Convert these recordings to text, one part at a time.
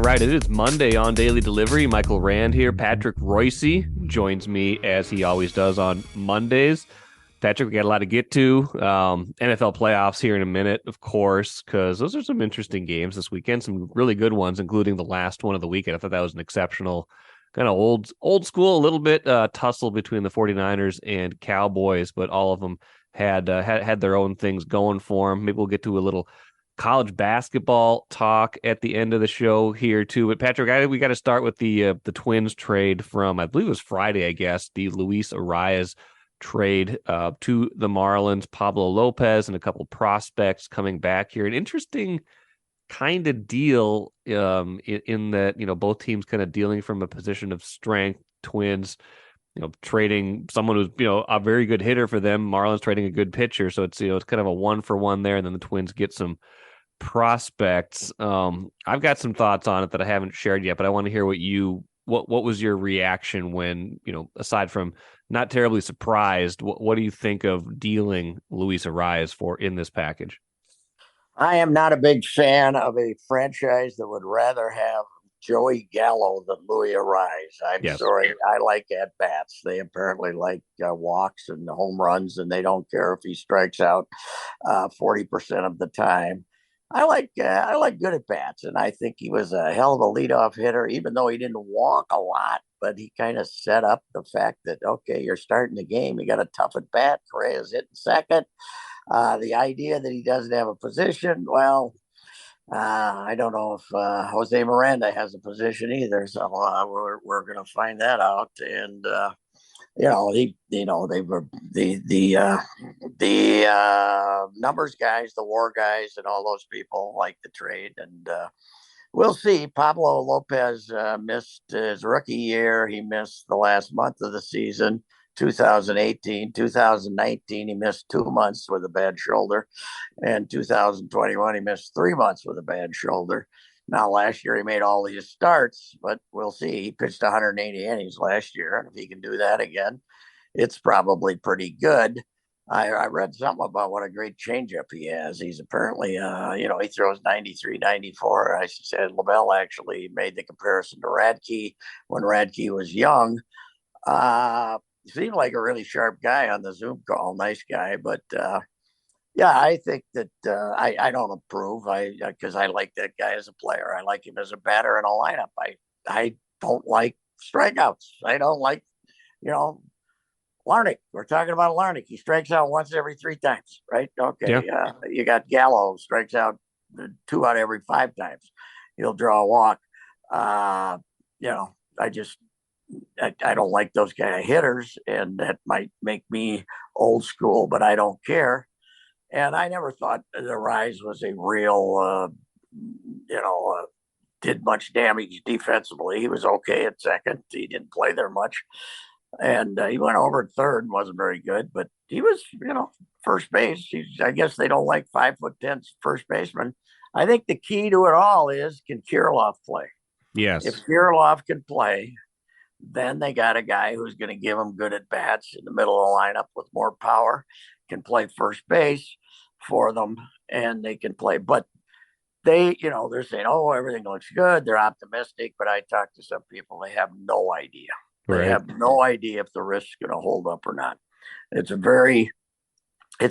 right. It is Monday on Daily Delivery. Michael Rand here. Patrick Reusse joins me as he always does on Mondays. Patrick, we got a lot to get to. NFL playoffs here in a minute, of course, because those are some interesting games this weekend. Some really good ones, including the last one of the weekend. I thought that was an exceptional, kind of old school, a little bit tussle between the 49ers and Cowboys, but all of them had their own things going for them. Maybe we'll get to a little college basketball talk at the end of the show here too. But Patrick, we got to start with the Twins trade from, I believe it was Friday, I guess, the Luis Arraez trade to the Marlins. Pablo Lopez and a couple prospects coming back here. An interesting kind of deal in that, both teams kind of dealing from a position of strength. Twins, trading someone who's, a very good hitter for them. Marlins trading a good pitcher. So it's, it's kind of a 1-for-1 there. And then the Twins get some prospects. I've got some thoughts on it that I haven't shared yet, but I want to hear what was your reaction when, aside from not terribly surprised, what do you think of dealing Luis Arraez for in this package? I am not a big fan of a franchise that would rather have Joey Gallo than Luis Arraez. I'm sorry. I like at-bats. They apparently like walks and home runs, and they don't care if he strikes out 40% of the time. I like good at bats, and I think he was a hell of a leadoff hitter, even though he didn't walk a lot. But he kind of set up the fact that, okay, you're starting the game, you got a tough at bat. Correa's hitting second. The idea that he doesn't have a position, well, I don't know if Jose Miranda has a position either. So we're going to find that out. And they were the numbers guys, the war guys, and all those people like the trade. And we'll see. Pablo Lopez missed his rookie year. He missed the last month of the season, 2018. 2019, he missed 2 months with a bad shoulder. And 2021, he missed 3 months with a bad shoulder. Now, last year, he made all his starts, but we'll see. He pitched 180 innings last year. And if he can do that again, it's probably pretty good. I read something about what a great changeup he has. He's apparently, he throws 93, 94. I said Lavelle actually made the comparison to Radke when Radke was young. Seemed like a really sharp guy on the Zoom call. Nice guy. But, I think that I don't approve because I like that guy as a player. I like him as a batter in a lineup. I don't like strikeouts. I don't like, Larnach. We're talking about Larnach. He strikes out once every 3 times, right? Okay. Yeah. You got Gallo strikes out 2 out of every 5 times. He'll draw a walk. I don't like those kind of hitters, and that might make me old school, but I don't care. And I never thought the Rise was a real, did much damage defensively. He was okay at second. He didn't play there much. And he went over at third, wasn't very good, but he was, first base. I guess they don't like 5'10" first baseman. I think the key to it all is, can Kirilloff play? Yes. If Kirilloff can play, then they got a guy who's going to give them good at bats in the middle of the lineup with more power, can play first base for them, and they can play. But they're saying, oh, everything looks good. They're optimistic. But I talked to some people, they have no idea. They have no idea if the risk's going to hold up or not. It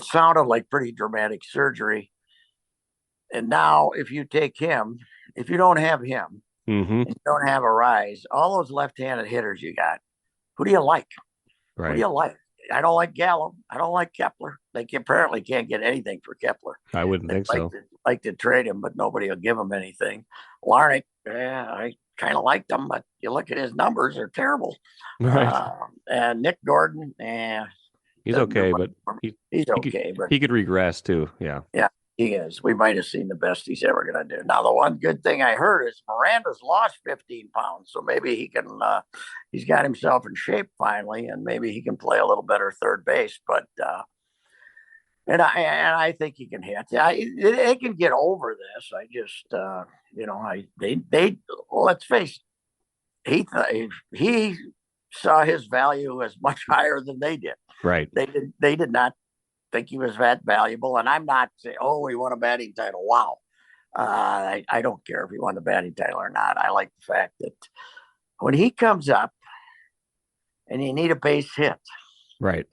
sounded like pretty dramatic surgery. And now if you take him, if you don't have him, and you don't have Arraez, all those left-handed hitters you got, who do you like? Right. Who do you like? I don't like Gallo. I don't like Kepler. They apparently can't get anything for Kepler. I wouldn't think so. Like to trade him, but nobody will give him anything. Larnach, I kind of liked him, but you look at his numbers, they're terrible. Right. And Nick Gordon, he's okay, but he's okay. But he could regress too. Yeah. Yeah, he is. We might have seen the best he's ever going to do. Now, the one good thing I heard is Miranda's lost 15 pounds, so maybe he can. He's got himself in shape finally, and maybe he can play a little better third base. But I think he can hit. They can get over this. I just they let's face it, he saw his value as much higher than they did. Right. They did not think he was that valuable. And I'm not saying, oh, he won a batting title. Wow. I don't care if he won the batting title or not. I like the fact that when he comes up and you need a base hit, Right.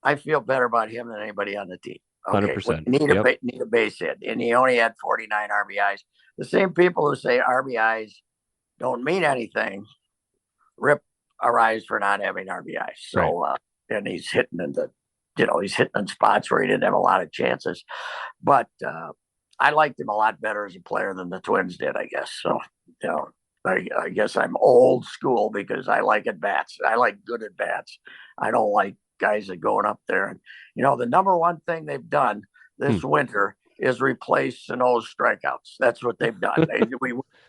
I feel better about him than anybody on the team. Okay, when 100%. you Yep. need a base hit, and he only had 49 RBIs. The same people who say RBIs don't mean anything rip Arraez for not having RBIs. Right. So, and he's hitting he's hitting in spots where he didn't have a lot of chances. But I liked him a lot better as a player than the Twins did, I guess. So, you know, I guess I'm old school because I like at bats. I like good at bats. I don't like guys that going up there. And, the number one thing they've done this winter is replace Sano's strikeouts. That's what they've done.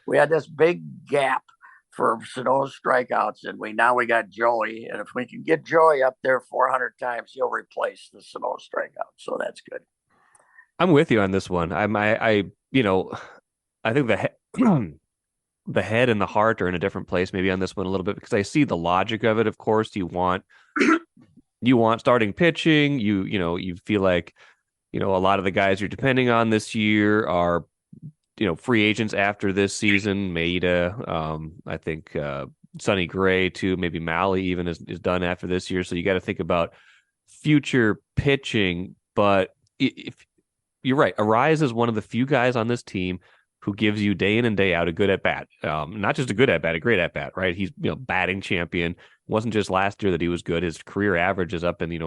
We had this big gap for Sano's strikeouts, and we got Joey. And if we can get Joey up there 400 times, he'll replace the Sano strikeout. So that's good. I'm with you on this one. I think the head and the heart are in a different place maybe on this one a little bit because I see the logic of it. Of course, you want starting pitching. You feel like, a lot of the guys you're depending on this year are, free agents after this season. Maeda, I think Sonny Gray too, maybe Malley even is done after this year. So you got to think about future pitching. But if you're right, Arraez is one of the few guys on this team who gives you day in and day out a good at bat. Not just a good at bat, a great at bat, right? He's batting champion. It wasn't just last year that he was good. His career average is up in the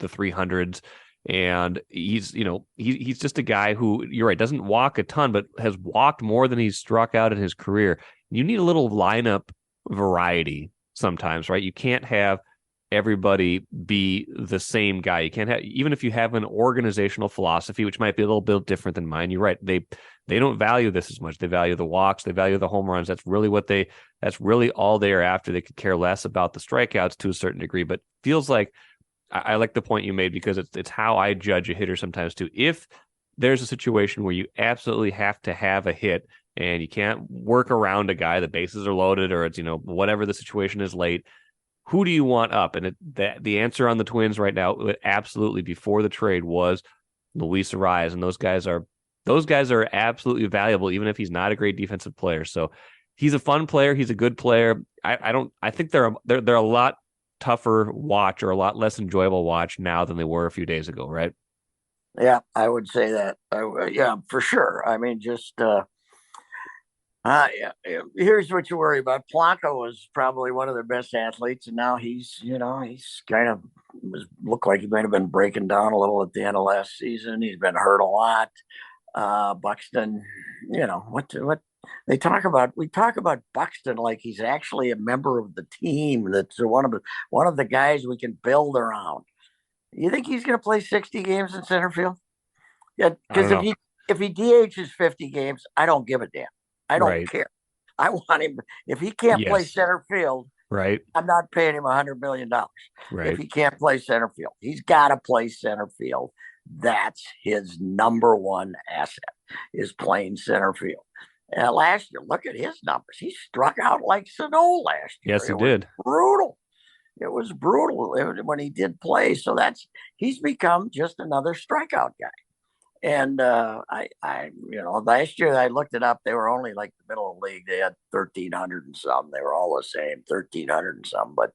300s. And he's just a guy who, you're right, doesn't walk a ton, but has walked more than he's struck out in his career. You need a little lineup variety sometimes, right? You can't have everybody be the same guy. You can't have, even if you have an organizational philosophy, which might be a little bit different than mine. You're right. They don't value this as much. They value the walks. They value the home runs. That's really all they are after. They could care less about the strikeouts to a certain degree, but feels like, I like the point you made because it's how I judge a hitter sometimes too. If there's a situation where you absolutely have to have a hit and you can't work around a guy, the bases are loaded or it's, whatever the situation is late, who do you want up? And the answer on the Twins right now, absolutely before the trade, was Luis Arraez. And those guys are absolutely valuable, even if he's not a great defensive player. So he's a fun player. He's a good player. I think they're a lot tougher watch or a lot less enjoyable watch now than they were a few days ago, right? Yeah, I would say that. Yeah, for sure. I mean, just yeah. Here's what you worry about. Blanco was probably one of their best athletes, and now he's kind of looked like he might have been breaking down a little at the end of last season. He's been hurt a lot. Buxton, what we talk about Buxton like he's actually a member of the team. That's one of the guys we can build around. You think he's going to play 60 games in center field? Yeah, because if he DHs 50 games, I don't give a damn. I don't care. I want him. If he can't play center field, right, I'm not paying him $100 million. Right. If he can't play center field, he's got to play center field. That's his number one asset, is playing center field. Last year, look at his numbers. He struck out like Sano last year. Yes, he did. Brutal. It was brutal when he did play. So he's become just another strikeout guy. And last year I looked it up. They were only like the middle of the league. They had 1,300 and some. They were all the same, 1,300 and some. But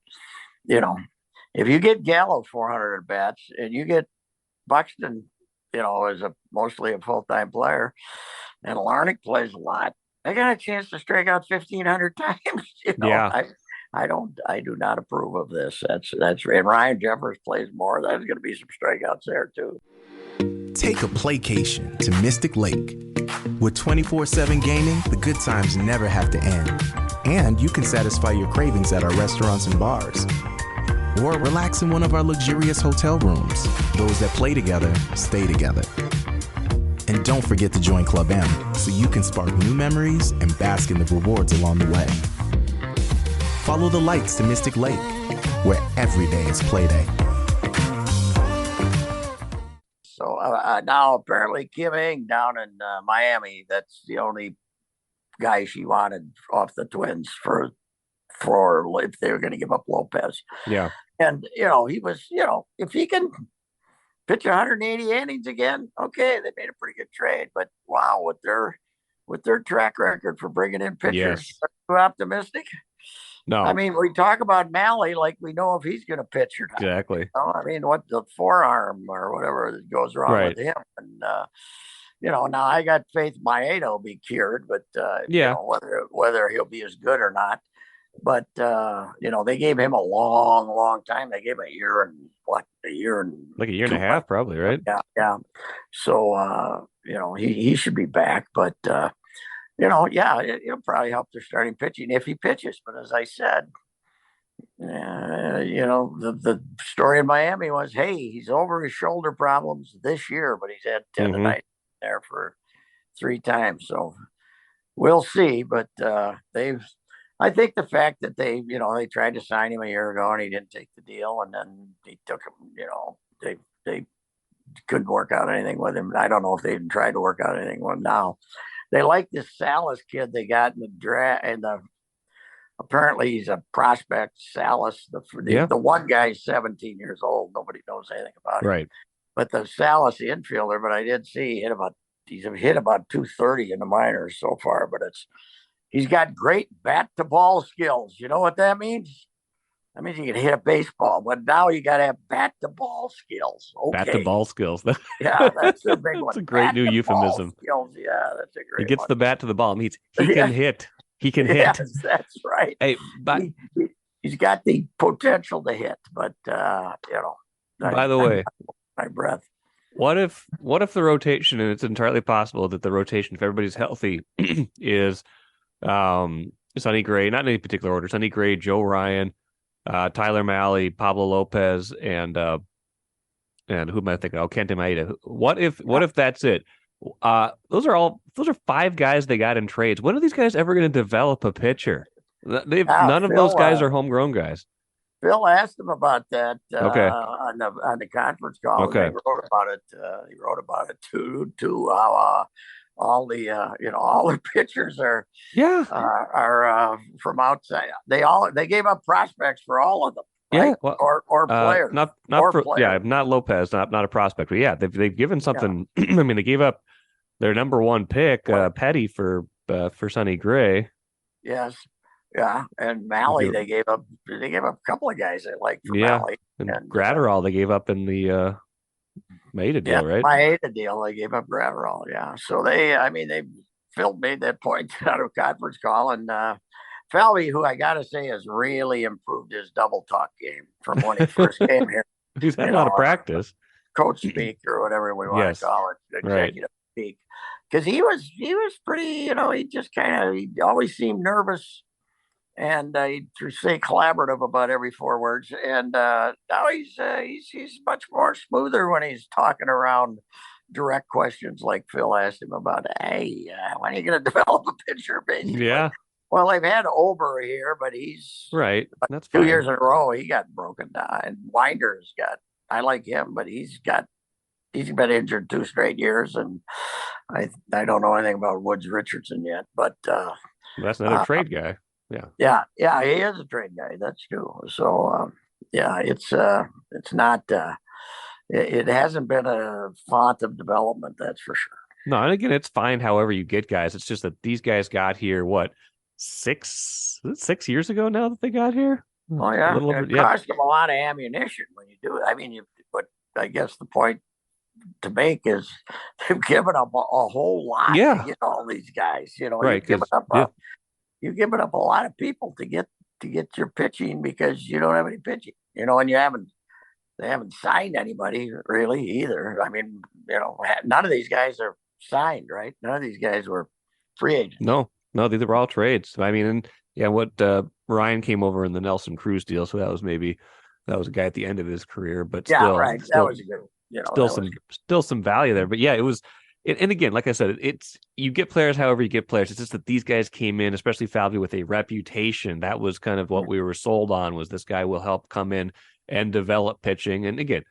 if you get Gallo 400 at bats and you get Buxton, as mostly a full-time player, and Larnach plays a lot, they got a chance to strike out 1,500 times. Yeah. I do not approve of this. That's and Ryan Jeffers plays more. There's going to be some strikeouts there too. Take a playcation to Mystic Lake. With 24/7 gaming, the good times never have to end. And you can satisfy your cravings at our restaurants and bars. Or relax in one of our luxurious hotel rooms. Those that play together, stay together. And don't forget to join Club M so you can spark new memories and bask in the rewards along the way. Follow the lights to Mystic Lake, where every day is play day. So now apparently Kim Ng down in Miami, that's the only guy she wanted off the Twins for if they were going to give up Lopez. Yeah. And, he was, if he can pitch 180 innings again. Okay, they made a pretty good trade, but wow, with their track record for bringing in pitchers, Yes. too optimistic. No. I mean, we talk about Malley like we know if he's going to pitch or not. Exactly. You know? I mean, what the forearm or whatever goes wrong with him, and now I got faith Maeda will be cured, but whether he'll be as good or not. But they gave him a long, long time. They gave him a year and like a year and a half, probably, right? Yeah. So he should be back, but it'll probably help their starting pitching if he pitches. But as I said, the story in Miami was, hey, he's over his shoulder problems this year, but he's had tendonitis there for 3 times. So we'll see. But I think the fact that they tried to sign him a year ago and he didn't take the deal, and then he took him, they couldn't work out anything with him. I don't know if they even tried to work out anything with him now. They like this Salas kid they got in the draft, and apparently he's a prospect. Salas, the one guy's 17 years old. Nobody knows anything about him. Right. But the Salas, the infielder, but I did see he's hit about 230 in the minors so far. But he's got great bat to ball skills. You know what that means? That means you can hit a baseball, but now you got to have bat to ball skills. Okay. Bat to ball skills. Yeah, that's a big one. That's a great new euphemism. Skills. Yeah, that's a great. He gets one. the bat to the ball. It means he can hit. He can hit. Yes, that's right. Hey, but he's got the potential to hit, but by the way, my breath. What if the rotation, and it's entirely possible that the rotation, if everybody's healthy, is Sonny Gray, not in any particular order, Sonny Gray, Joe Ryan, Tyler Malley, Pablo Lopez, and who am I thinking? Kenta Maeda. What if that's it? Those are 5 guys they got in trades. When are these guys ever going to develop a pitcher? None of those guys are homegrown guys. Phil asked him about that on the conference call. Okay. He wrote about it too. How all the pitchers are from outside. They gave up prospects for all of them. Right? Yeah, well, or players. Not Lopez, not a prospect, but yeah, they've given something. Yeah. I mean, they gave up their number 1 pick, Petty, for Sonny Gray. Yes, yeah, and Malley they gave up a couple of guys they liked for Malley, and Gratterall they gave up in the Maeda deal, right? Maeda deal they gave up Gratterall, yeah. So Phil made that point out of conference call, and Falvey, who I got to say has really improved his double talk game from when he first came here. He's had a lot of practice. Coach speak or whatever we want to call it, executive speak. Because he was pretty, he always seemed nervous, and he'd say collaborative about every 4 words. And now he's much more smoother when he's talking around direct questions like Phil asked him about, hey, when are you going to develop a pitcher, basically? Yeah. Well, they've had Ober here, but he's right. That's 2 years in a row. He got broken down. And Winder's I like him, but he's been injured 2 straight years. And I don't know anything about Woods Richardson yet, but that's another trade guy. Yeah, he is a trade guy. That's true. So it's not. It hasn't been a font of development, that's for sure. No, and again, it's fine. However you get guys, it's just that these guys got here. What? 6 years ago now that they got here? Oh yeah, it cost them a lot of ammunition when you do it. I mean, but I guess the point to make is they've given up a whole lot to get all these guys. Right? You've given up a lot of people to get your pitching because you don't have any pitching. And they haven't signed anybody really either. I mean, none of these guys are signed, right? None of these guys were free agents. No, these were all trades. I mean, what Ryan came over in the Nelson Cruz deal, so that was a guy at the end of his career, but still, right. That was a good, still some value there. But yeah, it was. And again, like I said, you get players however you get players. It's just that these guys came in, especially Falvey, with a reputation. That was kind of what we were sold on, was this guy will help come in and develop pitching. And again,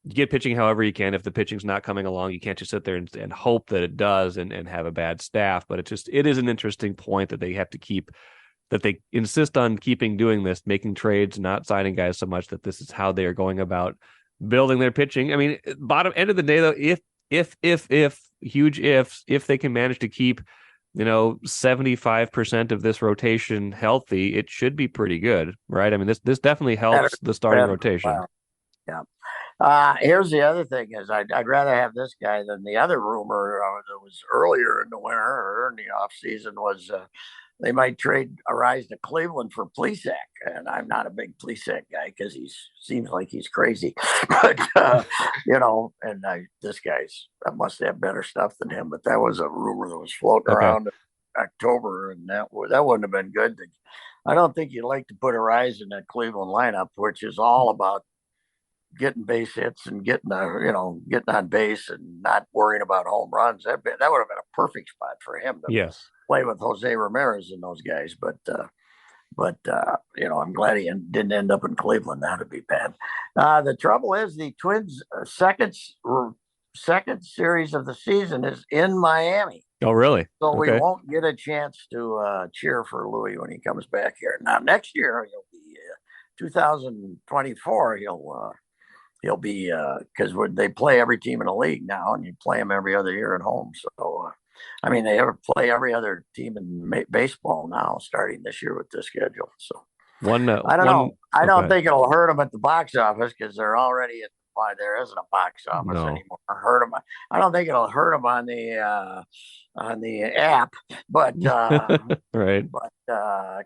you get pitching however you can. If the pitching's not coming along, you can't just sit there and hope that it does and have a bad staff. But it is an interesting point that they have to keep, that they insist on keeping doing this, making trades, not signing guys so much that this is how they are going about building their pitching. I mean, bottom end of the day, though, if huge ifs, if they can manage to keep, 75% of this rotation healthy, it should be pretty good, right? I mean, this definitely helps the starting rotation. Wow. Yeah. Here's the other thing is I'd rather have this guy than the other rumor that was earlier in the winter or in the off season was they might trade Arraez to Cleveland for Plesac. And I'm not a big Plesac guy because he seems like he's crazy. But, this guy's I must have better stuff than him. But that was a rumor that was floating around in October. And that wouldn't have been good. I don't think you'd like to put Arraez in that Cleveland lineup, which is all about getting base hits and getting on base and not worrying about home runs. That would have been a perfect spot for him to play with Jose Ramirez and those guys. But I'm glad he didn't end up in Cleveland. That'd be bad. The trouble is the Twins' second series of the season is in Miami. Oh, really? So we won't get a chance to cheer for Louis when he comes back here. Now next year he'll be 2024. He'll be because they play every team in the league now, and you play them every other year at home. So, they ever play every other team in baseball now, starting this year with the schedule. So, I don't know. I don't think it'll hurt them at the box office because they're already at. Why there isn't a box office anymore. Hurt them. I don't think it'll hurt them on the app, but right. But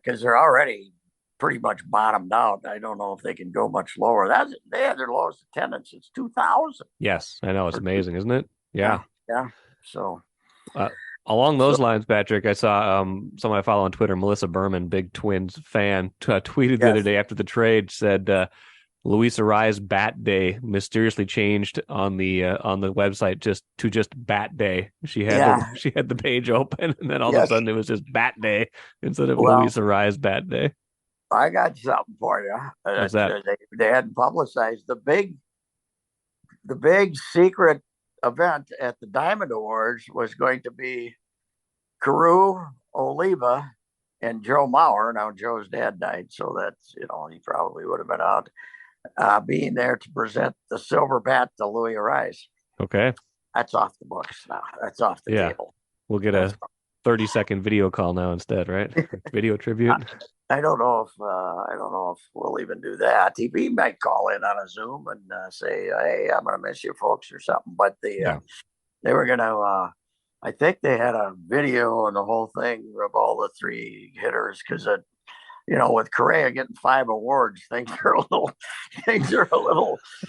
because they're already pretty much bottomed out. I don't know if they can go much lower. They had their lowest attendance since 2000. Yes, I know. It's amazing, isn't it? Yeah. So along those lines, Patrick, I saw someone I follow on Twitter, Melissa Berman, big Twins fan, tweeted the other day after the trade, said Luis Arraez Bat Day mysteriously changed on the website just Bat Day. She had the page open, and then all of a sudden it was just Bat Day instead of Luis Arraez Bat Day. I got something for you. What's that? They hadn't publicized the big secret event at the Diamond Awards was going to be Carew, Oliva, and Joe Mauer. Now Joe's dad died, so that's he probably would have been out being there to present the silver bat to Luis Arraez. Okay, that's off the books now. That's off the table. We'll get a 30-second video call now instead, right? Video tribute. I don't know if we'll even do that. He might call in on a Zoom and say, "Hey, I'm going to miss you, folks," or something. But they were going to. I think they had a video and the whole thing of all the three hitters because with Correa getting 5 awards, things are a little.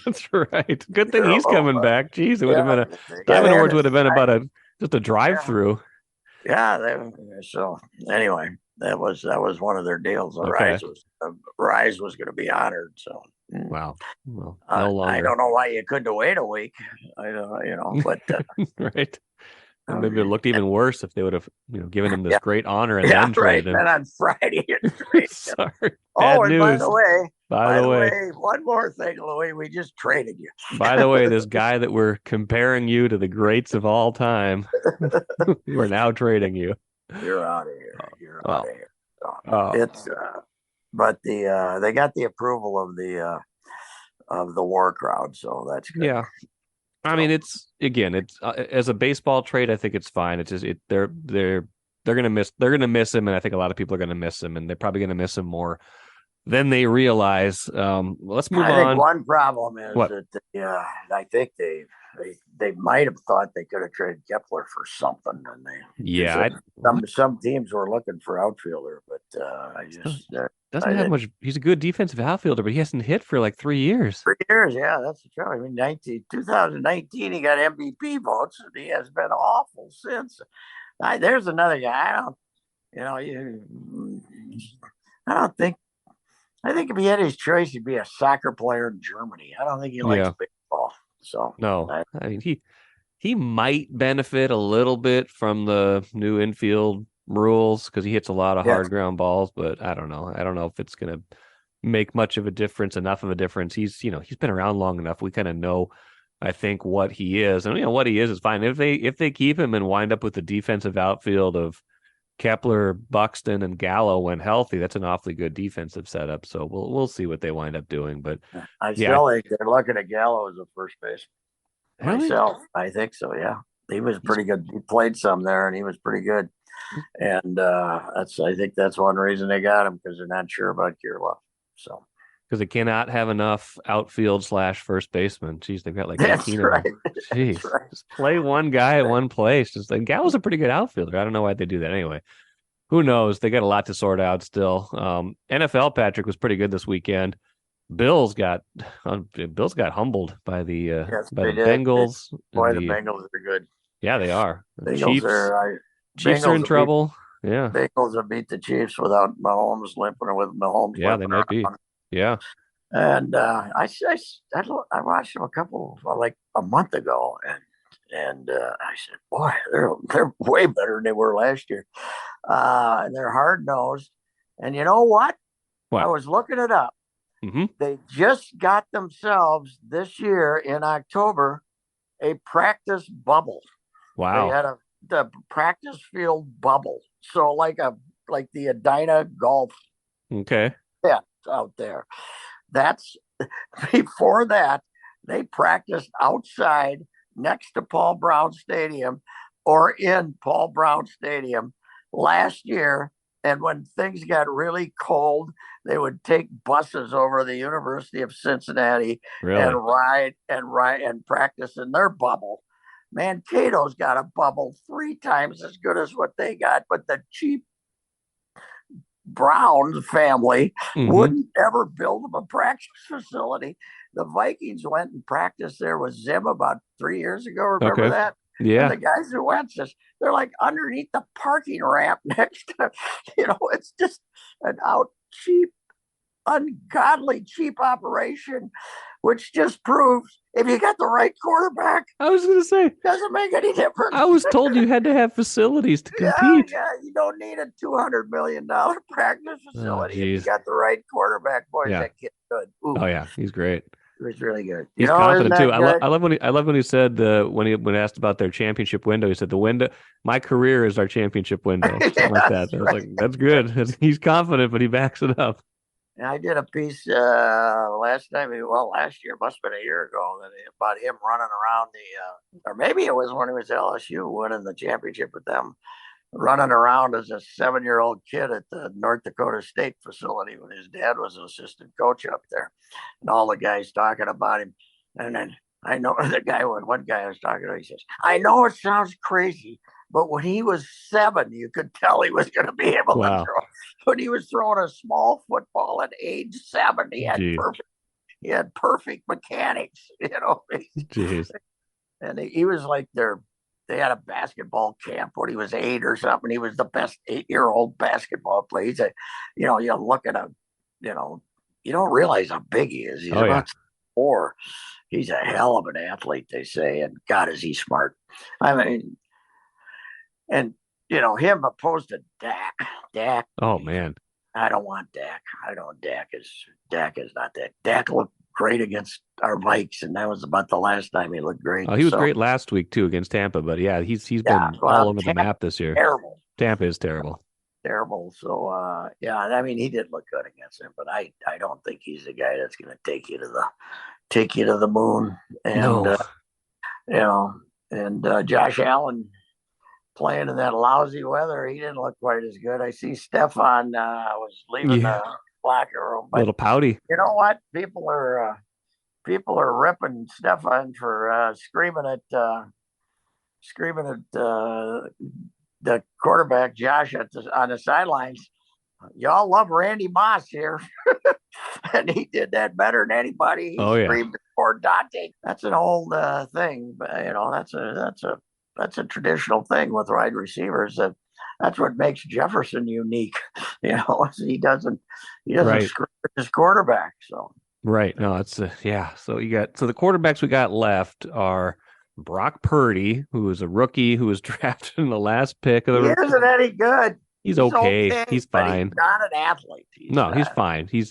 That's right. Good thing he's coming back. Jeez, it would have been Diamond Awards would have been about just a drive-through. Yeah. So anyway, that was one of their deals. Arraez was going to be honored. So wow. Well, no longer. I don't know why you couldn't wait a week. I don't, but right. And maybe it looked even worse if they would have, given him this great honor and then traded him. And on Friday, sorry. Bad news. By the way, one more thing, Louis, we just traded you. By the way, this guy that we're comparing you to the greats of all time, we're now trading you. You're out of here. Out of here. It's, but they got the approval of the war crowd, so that's good. Yeah. I mean, it's as a baseball trade, I think it's fine. It's just they're gonna miss him, and I think a lot of people are gonna miss him, and they're probably gonna miss him more than they realize. Let's move on. I think one problem is that I think they might have thought they could have traded Kepler for something, and some teams were looking for outfielder, but I just doesn't have much. He's a good defensive outfielder, but he hasn't hit for like 3 years. 3 years, yeah, that's the trouble. I mean, 2019 he got MVP votes, and he has been awful since. There's another guy. I think if he had his choice, he'd be a soccer player in Germany. I don't think he likes baseball. So no, I mean he might benefit a little bit from the new infield rules because he hits a lot of hard ground balls, but I don't know. I don't know if it's going to make much of a difference, enough of a difference. He's been around long enough. We kind of know, I think, what he is, and what he is fine. If they keep him and wind up with the defensive outfield of Kepler, Buxton, and Gallo when healthy, that's an awfully good defensive setup. So we'll see what they wind up doing. But I still think they're looking at Gallo as a first baseman. really? Myself, I think so. Yeah, he was pretty good. He played some there, and he was pretty good. And I think that's one reason they got him, because they're not sure about Kirilloff. So because they cannot have enough outfield / first baseman. Jeez, they've got like that's 18 right. of them. Jeez, That's right. just play one guy at one place. Just like Gallo's a pretty good outfielder. I don't know why they do that anyway. Who knows? They got a lot to sort out still. NFL Patrick was pretty good this weekend. Bills got humbled by the Bengals. Boy, the Bengals are good. Yeah, they are. Chiefs are in trouble. Yeah, Bengals have beat the Chiefs without Mahomes limping, or with Mahomes. Yeah, they might be. Yeah. And I watched them like a month ago, and I said, boy, they're way better than they were last year. And they're hard nosed. And you know what? I was looking it up. Mm-hmm. They just got themselves this year in October a practice bubble. Wow. They had the practice field bubble. So like the Edina golf. Okay. Yeah, out there. That's before that, they practiced outside next to Paul Brown Stadium or in Paul Brown Stadium last year. And when things got really cold, they would take buses over to the University of Cincinnati and ride and practice in their bubble. Mankato's got a bubble 3 times as good as what they got, but the cheap Brown family wouldn't ever build them a practice facility. The Vikings went and practiced there with Zim about 3 years ago. Remember that? Yeah. And the guys who went, they're like underneath the parking ramp next to, it's just an ungodly cheap operation, which just proves if you got the right quarterback, I was going to say, doesn't make any difference. I was told you had to have facilities to compete. Yeah, you don't need a $200 million practice facility. If you got the right quarterback, boy, that kid's good. Ooh. Oh yeah, he's great. He was really good. He's confident too. I love when he said when asked about their championship window, he said the window. My career is our championship window. Something like that. I was like, that's good. He's confident, but he backs it up. And I did a piece last year, must have been a year ago, about him running around or maybe it was when he was LSU winning the championship with them, running around as a 7-year-old kid at the North Dakota State facility when his dad was an assistant coach up there, and all the guys talking about him. And then I know one guy I was talking to, he says, I know it sounds crazy, but when he was 7, you could tell he was going to be able to throw. When he was throwing a small football at age 7, he had perfect mechanics, Jeez. And he was like they had a basketball camp when he was 8 or something. He was the best 8-year-old basketball player. He's you look at him, you don't realize how big he is. He's about 4. He's a hell of an athlete, they say, and God, is he smart. I mean, and him opposed to Dak. Oh man, I don't want Dak. Dak is not that. Dak looked great against our Vikes, and that was about the last time he looked great. Oh, he was great last week too against Tampa, but yeah, he's been all over the map this year. Terrible. Tampa is terrible. Terrible. So I mean, he did look good against him, but I don't think he's the guy that's going to take you to the moon. And and Josh Allen playing in that lousy weather, he didn't look quite as good. I see Stefan was leaving the locker room. But a little pouty. You know what? People are ripping Stefan for screaming at the quarterback Josh on the sidelines. Y'all love Randy Moss here, and he did that better than anybody. He screamed for Dante. That's an old thing, but that's a traditional thing with wide receivers. That's what makes Jefferson unique. He doesn't screw with his quarterback. So right, no, it's So the quarterbacks we got left are Brock Purdy, who is a rookie who was drafted in the last pick of the. He isn't any good. He's okay. He's fine. He's not an athlete. He's fine. He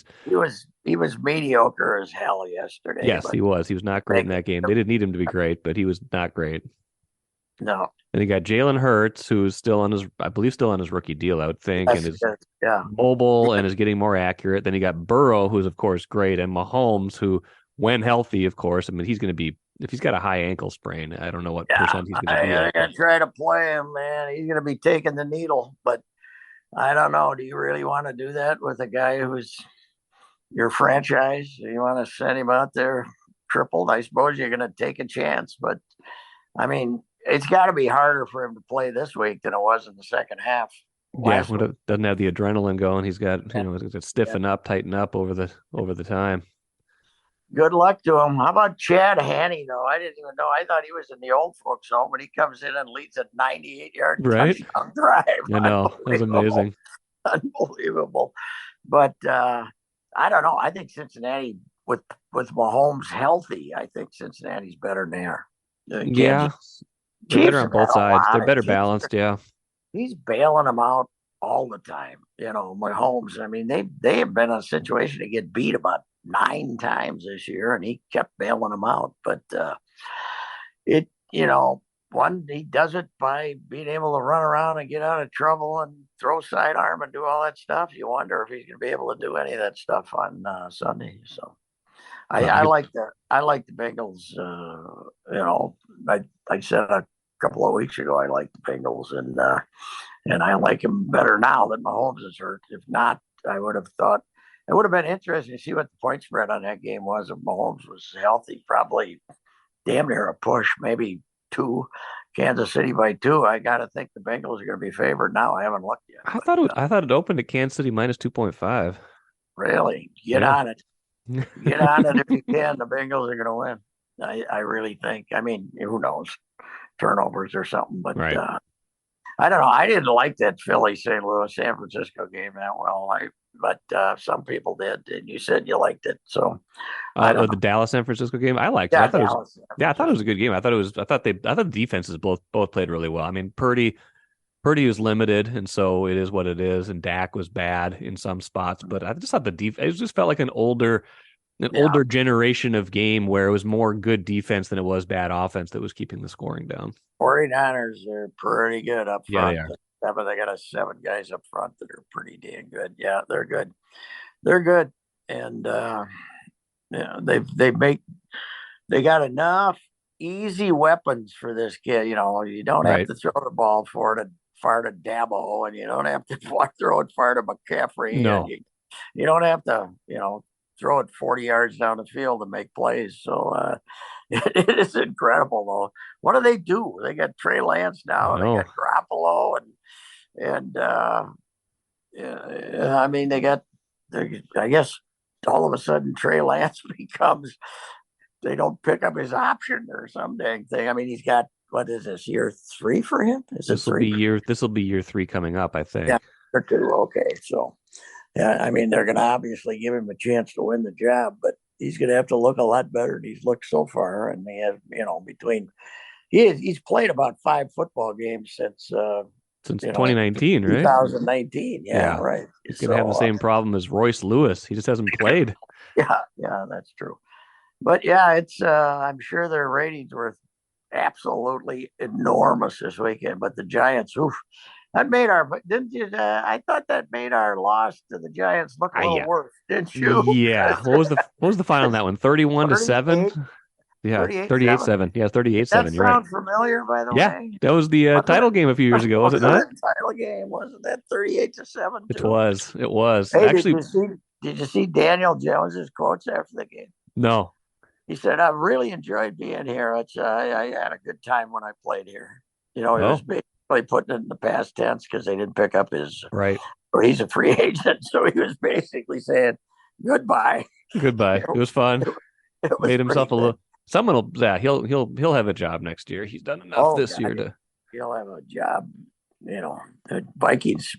was mediocre as hell yesterday. Yes, he was. He was not great in that game. They didn't need him to be great, but he was not great. No. Then you got Jalen Hurts, who's still on his, I believe, still on his rookie deal, I would think, and That's is good. Yeah. mobile and is getting more accurate. Then you got Burrow, who's of course great, and Mahomes, who, when healthy, of course, I mean, he's going to be, if he's got a high ankle sprain, I don't know what Yeah. percent he's going to be I at. gotta try to play him, man. He's gonna be taking the needle, but I don't know. Do you really want to do that with a guy who's your franchise? You want to send him out there tripled? I suppose you're gonna take a chance, but I mean, it's got to be harder for him to play this week than it was in the second half Yeah, last when week. it doesn't have the adrenaline going, he's got, And, he's got to and stiffen up, tighten up over the time. good luck to him. How about Chad Henne, though? I didn't even know. I thought he was in the old folks' home, but he comes in and leads a 98-yard Right? touchdown drive. I know. That was Unbelievable. amazing. Unbelievable. But I don't know. I think Cincinnati, with Mahomes healthy, I think Cincinnati's better than there. Yeah. Kansas They're better Chiefs on have had both a sides. They're lot of better Chiefs. balanced, yeah. He's bailing them out all the time. Mahomes. I mean, they have been in a situation to get beat about 9 times this year, and he kept bailing them out. But it, one, he does it by being able to run around and get out of trouble and throw sidearm and do all that stuff. You wonder if he's going to be able to do any of that stuff on Sunday. So I He, like the Bengals. I said a couple of weeks ago I like the Bengals, and I like him better now that Mahomes is hurt. If not, I would have thought it would have been interesting to see what the point spread on that game was if Mahomes was healthy. Probably damn near a push, maybe two. Kansas City by 2. I got to think the Bengals are going to be favored now. I haven't looked yet. I thought it opened at Kansas City minus 2.5. Really, get Yeah. on it. Get on it if you can. The Bengals are going to win. I really think. I mean, who knows? Turnovers or something, but Right. I don't know. I didn't like that Philly St. Louis San Francisco game that well. But some people did, and you said you liked it. So I don't The know. Dallas San Francisco game, I liked it. Yeah, I thought it was, Dallas. yeah, I thought it was a good game. I thought the defenses both played really well. I mean, Purdy was limited, and so it is what it is. And Dak was bad in some spots, but I just thought it just felt like an older Yeah. generation of game where it was more good defense than it was bad offense that was keeping the scoring down. 49ers are pretty good up Yeah, they front. are. They got 7 guys up front that are pretty damn good. Yeah, they're good. They're good, and they got enough easy weapons for this kid. You don't have Right. to throw the ball far to Dabo, and you don't have to throw it far to McCaffrey, and No. you don't have to throw it 40 yards down the field to make plays. So it is incredible, though. What do they do? They got Trey Lance now. They got Garoppolo, and I mean I guess all of a sudden Trey Lance becomes. They don't pick up his option or some dang thing. I mean, he's got, what is this, year 3 for him? Is it 3? This will be year 3 coming up, I think. Yeah, or 2. Okay, so yeah, I mean, they're going to obviously give him a chance to win the job, but he's going to have to look a lot better than he's looked so far. And they have, he's played about 5 football games since 2019, right? 2019. Yeah, right. He's going to have the same problem as Royce Lewis. He just hasn't played. Yeah, that's true. But yeah, it's I'm sure their ratings were absolutely enormous this weekend. But the Giants, oof, that made didn't you? I thought that made our loss to the Giants look a little worse, didn't you? Yeah. What was the final on that one? 31-7. Yeah, 38-7. Yeah, 38-7. That You're right. sound familiar, by the way? Yeah, that was the title game a few years ago, was it not? Title game, wasn't that 38-7? It was. It was. Hey, actually. Did you see Daniel Jones's quotes after the game? No. He said, "I really enjoyed being here. I had a good time when I played here." He was basically putting it in the past tense because they didn't pick up his right. Or he's a free agent, so he was basically saying goodbye. Goodbye. It was fun. It was Made himself a little. Someone will. Yeah, he'll have a job next year. He's done enough this year to. He'll have a job. The Vikings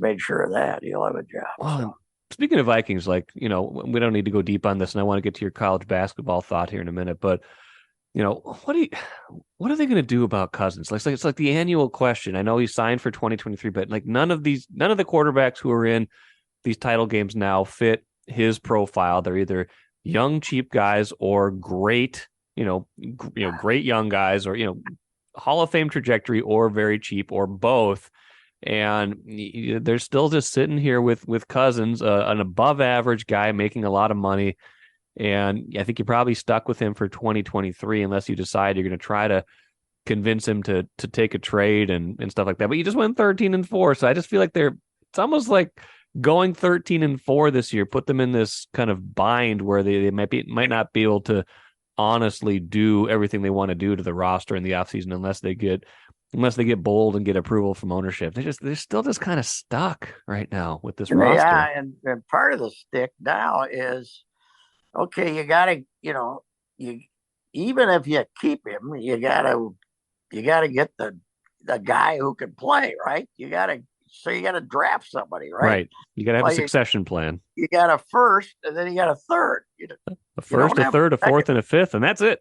made sure of that. He'll have a job. Well, speaking of Vikings, we don't need to go deep on this, and I want to get to your college basketball thought here in a minute. But what are they going to do about Cousins? It's like the annual question. I know he signed for 2023, but none of the quarterbacks who are in these title games now fit his profile. They're either young, cheap guys or great, great young guys, or Hall of Fame trajectory or very cheap or both. And they're still just sitting here with Cousins, an above average guy making a lot of money. And I think you're probably stuck with him for 2023 unless you decide you're going to try to convince him to take a trade and stuff like that. But you just went 13-4. So I just feel like it's almost like going 13-4 this year put them in this kind of bind where they might not be able to honestly do everything they want to do to the roster in the offseason unless they get bold and get approval from ownership. They're still just kind of stuck right now with this roster. Yeah, and part of the stick now is, okay, you gotta, even if you keep him, you gotta get the guy who can play, right? You gotta draft somebody, right? Right. You gotta have a succession plan. You got a first, and then you got a third. A first, a third, a fourth, and a fifth, and that's it.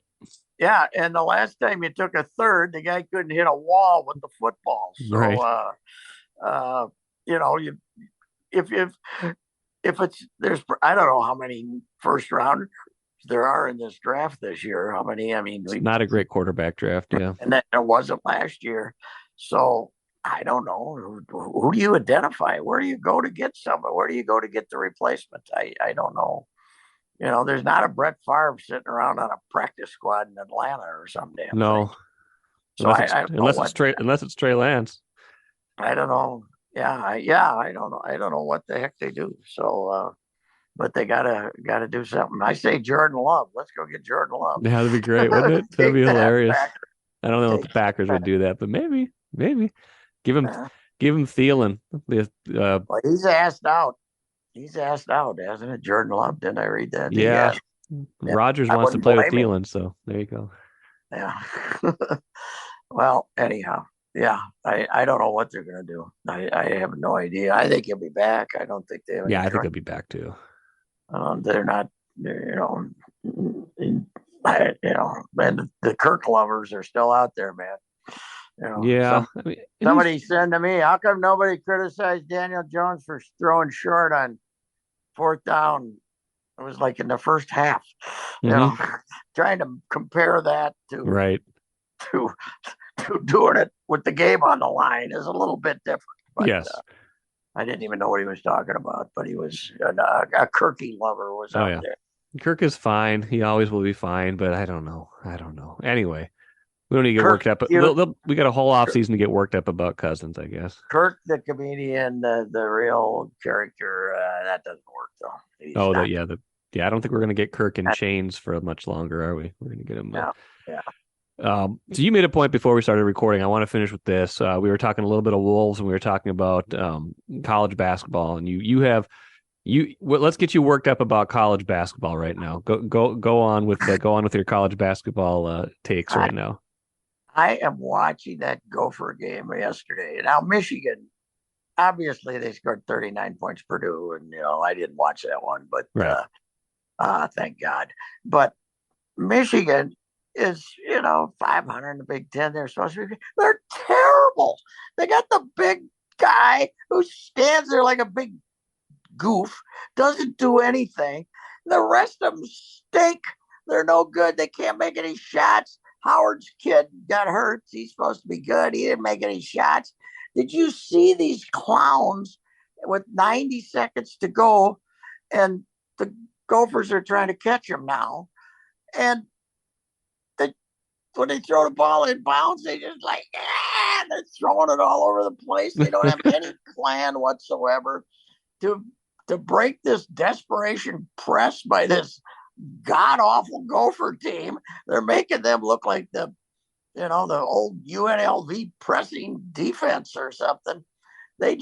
Yeah, and the last time you took a third, the guy couldn't hit a wall with the football. So, right. If there's, I don't know how many first rounders there are in this draft this year. How many? I mean, it's not a great quarterback draft, yeah. And that there wasn't last year. So I don't know. Who do you identify? Where do you go to get somebody? Where do you go to get the replacement? I don't know. There's not a Brett Favre sitting around on a practice squad in Atlanta or some damn no. thing. So unless it's Trey Lance. I don't know. I don't know. I don't know what the heck they do. So, but they gotta do something. I say Jordan Love. Let's go get Jordan Love. Yeah, that'd be great, wouldn't it? That'd be hilarious. I don't know if the Packers would do that, but maybe give him Thielen. Well, he's asked out. He's asked out, hasn't it? Jordan Love. Didn't I read that? Yeah. Rodgers wants to play with Thielen, so there you go. Yeah. Well, anyhow, yeah, I don't know what they're going to do. I have no idea. I think he'll be back. I don't think they have. Yeah, I think he'll be back too. They're not, and the Kirk lovers are still out there, man. Yeah. Somebody said to me, how come nobody criticized Daniel Jones for throwing short on fourth down? It was like in the first half, trying to compare that to doing it with the game on the line is a little bit different. But, yes. I didn't even know what he was talking about, but he was a Kirky lover was out there. Kirk is fine. He always will be fine, but I don't know. Anyway. We don't need to get worked up. We got a whole offseason to get worked up about Cousins, I guess. Kirk, the comedian, the real character, that doesn't work though. I don't think we're going to get Kirk in chains for much longer, are we? We're going to get him. So you made a point before we started recording. I want to finish with this. We were talking a little bit of Wolves, and we were talking about college basketball, and let's get you worked up about college basketball right now. Go on with your college basketball takes right now. I am watching that Gopher game yesterday. Now, Michigan, obviously they scored 39 points Purdue, and I didn't watch that one, but thank God. But Michigan is 500 in the Big Ten. They're terrible. They got the big guy who stands there like a big goof, doesn't do anything. The rest of them stink. They're no good. They can't make any shots. Howard's kid got hurt. He's supposed to be good. He didn't make any shots. Did you see these clowns with 90 seconds to go? And the Gophers are trying to catch him now. And when they throw the ball in bounds, they just they're throwing it all over the place. They don't have any plan whatsoever to break this desperation press by this god-awful Gopher team. They're making them look like the old UNLV pressing defense or something. They're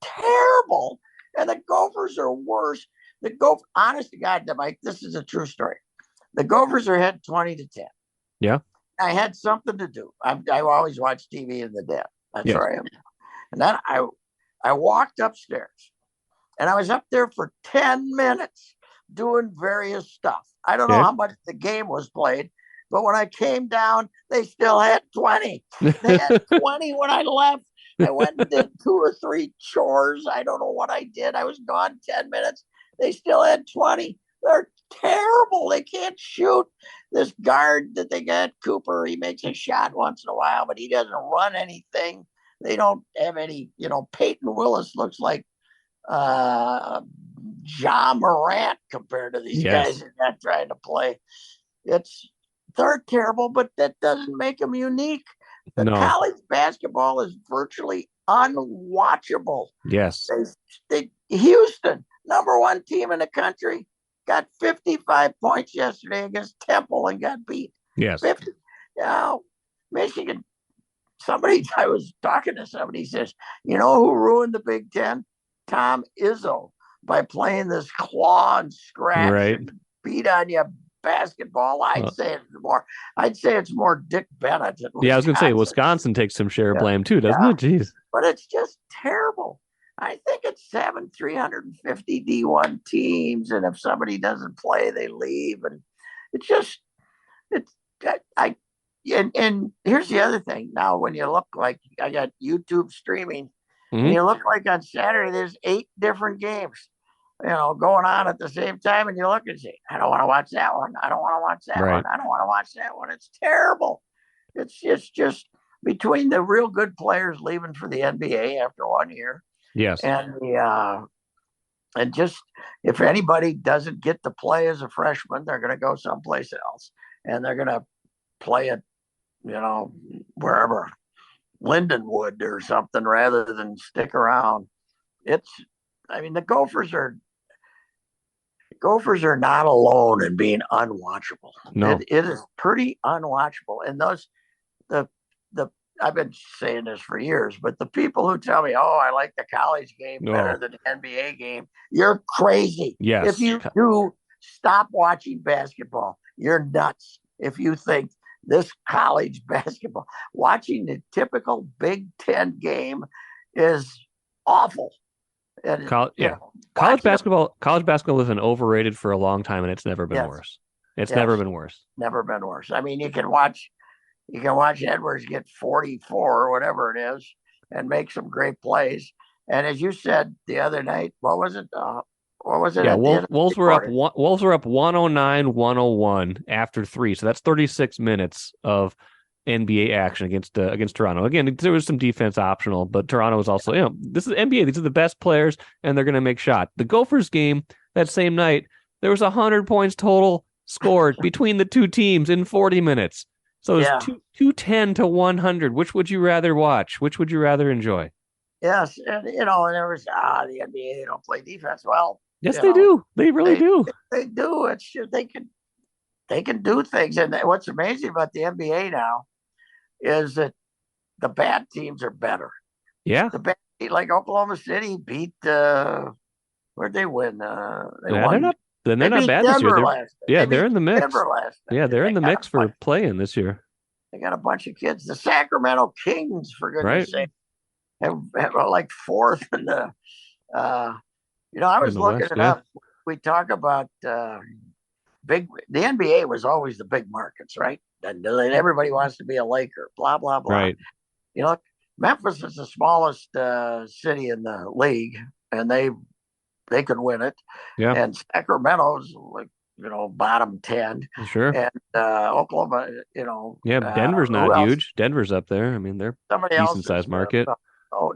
terrible. And the Gophers are worse. Honest to God, Mike, this is a true story. The Gophers are ahead 20-10. Yeah. I had something to do. I always watch TV in the den. That's where I am. And then I walked upstairs, and I was up there for 10 minutes doing various stuff. I don't know how much the game was played, but when I came down, they still had 20. They had 20 when I left. I went and did 2 or 3 chores. I don't know what I did. I was gone 10 minutes. They still had 20. They're terrible. They can't shoot. This guard that they got, Cooper, he makes a shot once in a while, but he doesn't run anything. They don't have any, Peyton Willis looks like John Morant compared to these guys that are not trying to play. They're terrible, but that doesn't make them unique. The college basketball is virtually unwatchable. Yes. Houston, number one team in the country, got 55 points yesterday against Temple and got beat. Yes. 50. Michigan, I was talking to somebody, he says, you know who ruined the Big Ten? Tom Izzo, by playing this claw and scratch and beat on you basketball. I'd say it's more Dick Bennett. I was going to say Wisconsin takes some share of blame too, doesn't it? Jeez. But it's just terrible. I think it's 350 D1 teams, and if somebody doesn't play, they leave, and and here's the other thing. Now, when you look like I got YouTube streaming, and you look like on Saturday, there's 8 different games, going on at the same time, and you look and say, I don't want to watch that one. I don't want to watch that one. I don't want to watch that one. It's terrible. It's just between the real good players leaving for the NBA after 1 year. Yes. And and just if anybody doesn't get to play as a freshman, they're going to go someplace else, and they're going to play at, wherever, Lindenwood or something, rather than stick around. The Gophers are not alone in being unwatchable. No, it is pretty unwatchable. And I've been saying this for years, but the people who tell me, "Oh, I like the college game better than the NBA game," you're crazy. Yes. If you do, stop watching basketball. You're nuts. If you think this college basketball, watching the typical Big Ten game is awful. And, college basketball has been overrated for a long time, and it's never been worse. It's never been worse. Never been worse. I mean, you can watch Edwards get 44 or whatever it is and make some great plays. And as you said the other night, what was it? Yeah, Wolves were up 109-101 after 3. So that's 36 minutes of NBA action against Toronto. Again, there was some defense optional, but Toronto was also, this is NBA. These are the best players, and they're going to make shots. The Gophers game that same night, there was 100 points total scored between the two teams in 40 minutes. So it's 210 to 100. Which would you rather watch? Which would you rather enjoy? Yes, and and there was the NBA, they don't play defense. Well, yes, they do. They really do. They do. It's just they can do things. And what's amazing about the NBA now is that the bad teams are better. Yeah, the bad, like Oklahoma City beat. Where'd they win? They're not bad this year. They're in the mix. They're in the mix for playing this year. They got a bunch of kids. The Sacramento Kings, for goodness sake, have like 4th in the. I was looking it up. We talk about the NBA was always the big markets, right? And everybody wants to be a Laker. Blah blah blah. Right. Memphis is the smallest city in the league, and they could win it. Yeah. And Sacramento's like, bottom 10. Sure. And Oklahoma, Denver's not huge. Denver's up there. I mean, they're somebody decent sized market.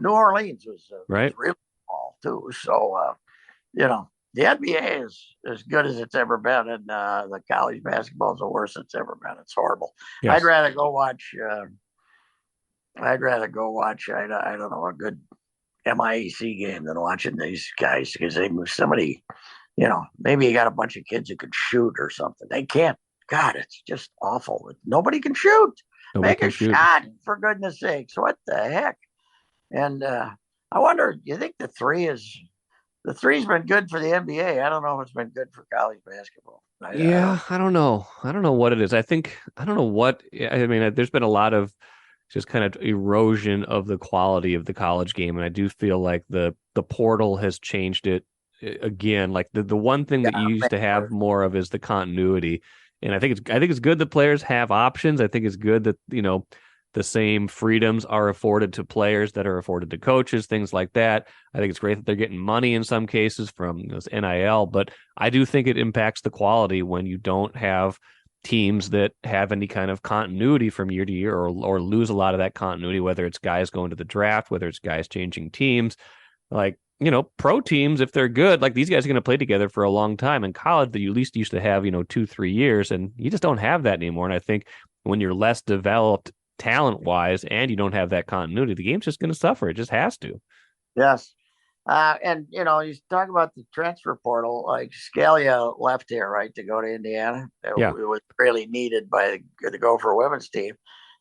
New Orleans was right. Was really small too. So, the NBA is as good as it's ever been, and the college basketball is the worst it's ever been. It's horrible. Yes. I'd rather go watch. I don't know, a good MIAC game than watching these guys, because somebody, maybe you got a bunch of kids who can shoot or something. They can't. God, it's just awful. Nobody can shoot. Make a shot, for goodness sakes. What the heck? And I wonder, do you think the three's been good for the NBA? I don't know if it's been good for college basketball. I don't know. I don't know what it is. I don't know what. I mean, there's been a lot of just kind of erosion of the quality of the college game, and I do feel like the portal has changed it again. Like the one thing that you used to have more of is the continuity, and I think it's good that players have options. I think it's good that the same freedoms are afforded to players that are afforded to coaches, things like that. I think it's great that they're getting money in some cases from this NIL, but I do think it impacts the quality when you don't have teams that have any kind of continuity from year to year, or lose a lot of that continuity, whether it's guys going to the draft, whether it's guys changing teams. Like, pro teams, if they're good, like these guys are going to play together for a long time. In college, you at least used to have, 2-3 years, and you just don't have that anymore. And I think when you're less developed talent-wise and you don't have that continuity, the game's just going to suffer. It just has to. Yes. And, you talk about the transfer portal, like Scalia left here, right, to go to Indiana. It was really needed by the Gopher women's team.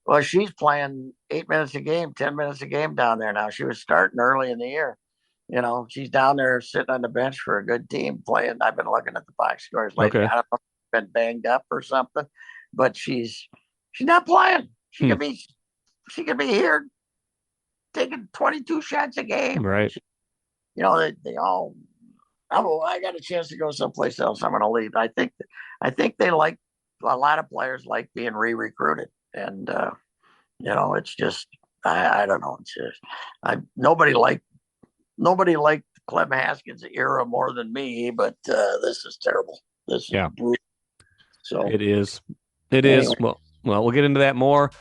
Well, she's playing 8 minutes a game, 10 minutes a game down there now. She was starting early in the year. She's down there sitting on the bench for a good team playing. I've been looking at the box scores lately. Okay. I don't know if she's been banged up or something, but she's not playing. She could be here taking 22 shots a game. Right. They all. I got a chance to go someplace else. I'm going to leave. I think they like, a lot of players like being re-recruited, and it's just I don't know. It's just nobody liked Clem Haskins' era more than me, but this is terrible. This is brutal. So it is. It anyway. Is. Well, we'll get into that more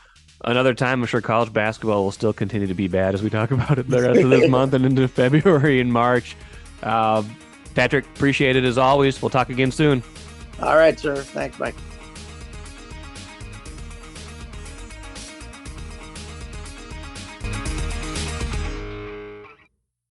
another time. I'm sure college basketball will still continue to be bad as we talk about it the rest of this month and into February and March. Patrick, appreciate it as always. We'll talk again soon. All right, sir. Thanks, Mike.